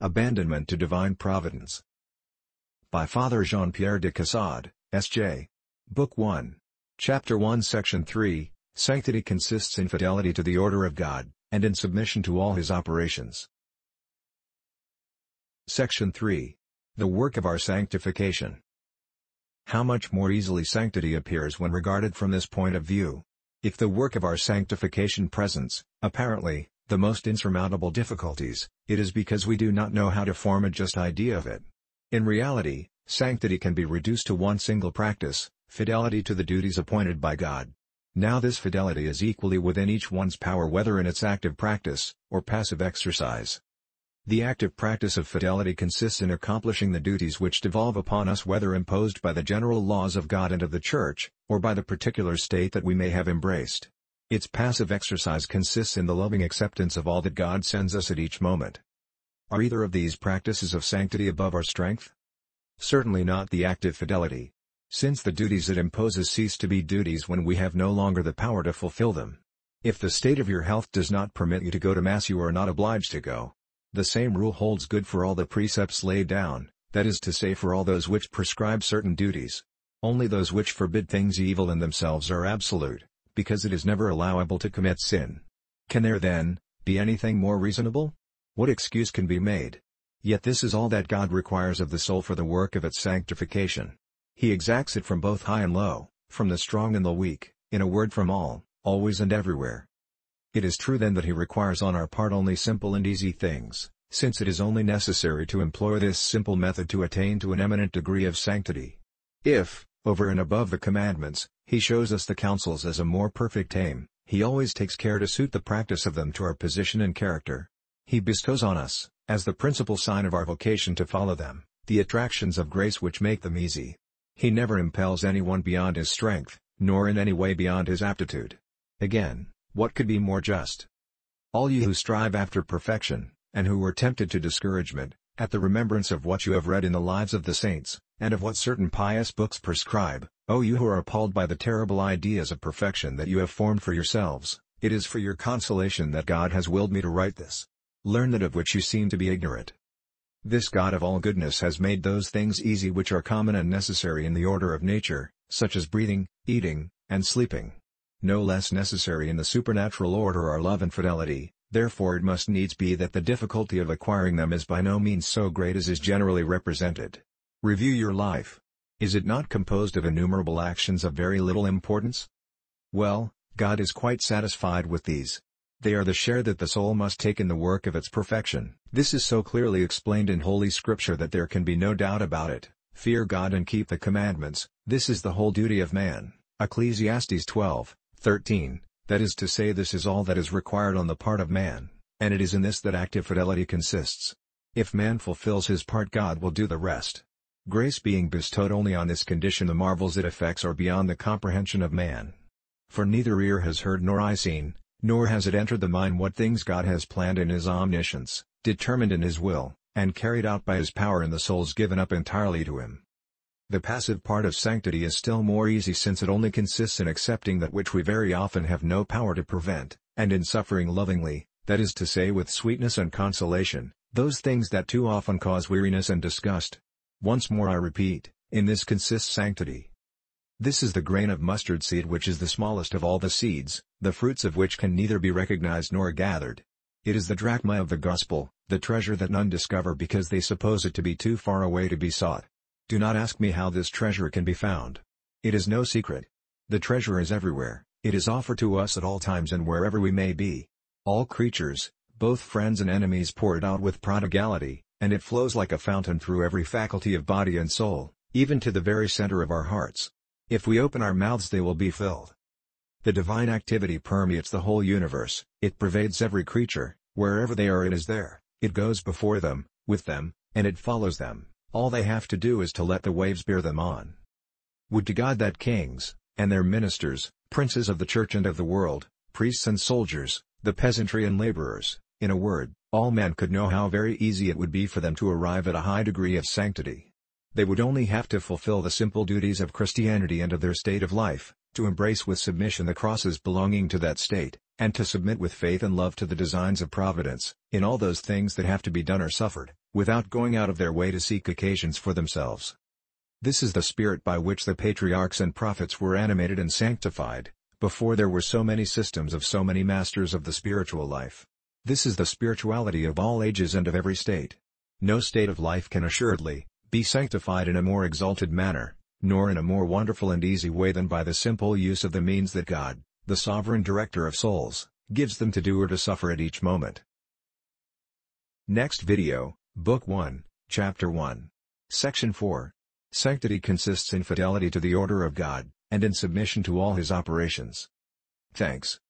Abandonment to Divine Providence. By Father Jean-Pierre de Caussade, S.J. Book 1. Chapter 1 Section 3, Sanctity consists in fidelity to the order of God, and in submission to all His operations. Section 3. The work of our sanctification. How much more easily sanctity appears when regarded from this point of view. If the work of our sanctification presents, apparently, the most insurmountable difficulties, it is because we do not know how to form a just idea of it. In reality, sanctity can be reduced to one single practice: fidelity to the duties appointed by God. Now this fidelity is equally within each one's power, whether in its active practice, or passive exercise. The active practice of fidelity consists in accomplishing the duties which devolve upon us, whether imposed by the general laws of God and of the Church, or by the particular state that we may have embraced. Its passive exercise consists in the loving acceptance of all that God sends us at each moment. Are either of these practices of sanctity above our strength? Certainly not the active fidelity. Since the duties it imposes cease to be duties when we have no longer the power to fulfill them. If the state of your health does not permit you to go to Mass, you are not obliged to go. The same rule holds good for all the precepts laid down, that is to say, for all those which prescribe certain duties. Only those which forbid things evil in themselves are absolute, because it is never allowable to commit sin. Can there, then, be anything more reasonable? What excuse can be made? Yet this is all that God requires of the soul for the work of its sanctification. He exacts it from both high and low, from the strong and the weak, in a word from all, always and everywhere. It is true then that He requires on our part only simple and easy things, since it is only necessary to employ this simple method to attain to an eminent degree of sanctity. If, over and above the commandments, He shows us the counsels as a more perfect aim, He always takes care to suit the practice of them to our position and character. He bestows on us, as the principal sign of our vocation to follow them, the attractions of grace which make them easy. He never impels anyone beyond his strength, nor in any way beyond his aptitude. Again, what could be more just? All you who strive after perfection, and who were tempted to discouragement, at the remembrance of what you have read in the lives of the saints, and of what certain pious books prescribe, O you who are appalled by the terrible ideas of perfection that you have formed for yourselves, it is for your consolation that God has willed me to write this. Learn that of which you seem to be ignorant. This God of all goodness has made those things easy which are common and necessary in the order of nature, such as breathing, eating, and sleeping. No less necessary in the supernatural order are love and fidelity, therefore it must needs be that the difficulty of acquiring them is by no means so great as is generally represented. Review your life. Is it not composed of innumerable actions of very little importance? Well, God is quite satisfied with these. They are the share that the soul must take in the work of its perfection. This is so clearly explained in Holy Scripture that there can be no doubt about it. Fear God and keep the commandments, this is the whole duty of man. Ecclesiastes 12:13, that is to say, this is all that is required on the part of man, and it is in this that active fidelity consists. If man fulfills his part, God will do the rest. Grace being bestowed only on this condition, the marvels it effects are beyond the comprehension of man. For neither ear has heard nor eye seen, nor has it entered the mind what things God has planned in His omniscience, determined in His will, and carried out by His power in the souls given up entirely to Him. The passive part of sanctity is still more easy, since it only consists in accepting that which we very often have no power to prevent, and in suffering lovingly, that is to say with sweetness and consolation, those things that too often cause weariness and disgust. Once more I repeat, in this consists sanctity. This is the grain of mustard seed which is the smallest of all the seeds, the fruits of which can neither be recognized nor gathered. It is the drachma of the gospel, the treasure that none discover because they suppose it to be too far away to be sought. Do not ask me how this treasure can be found. It is no secret. The treasure is everywhere, it is offered to us at all times and wherever we may be. All creatures, both friends and enemies, pour it out with prodigality, and it flows like a fountain through every faculty of body and soul, even to the very center of our hearts. If we open our mouths, they will be filled. The divine activity permeates the whole universe, it pervades every creature, wherever they are it is there, it goes before them, with them, and it follows them. All they have to do is to let the waves bear them on. Would to God that kings, and their ministers, princes of the church and of the world, priests and soldiers, the peasantry and laborers, in a word, all men could know how very easy it would be for them to arrive at a high degree of sanctity. They would only have to fulfill the simple duties of Christianity and of their state of life, to embrace with submission the crosses belonging to that state, and to submit with faith and love to the designs of Providence, in all those things that have to be done or suffered, without going out of their way to seek occasions for themselves. This is the spirit by which the patriarchs and prophets were animated and sanctified, before there were so many systems of so many masters of the spiritual life. This is the spirituality of all ages and of every state. No state of life can assuredly be sanctified in a more exalted manner, nor in a more wonderful and easy way than by the simple use of the means that God, the sovereign director of souls, gives them to do or to suffer at each moment. Next video, Book 1, Chapter 1. Section 4. Sanctity consists in fidelity to the order of God, and in submission to all His operations. Thanks.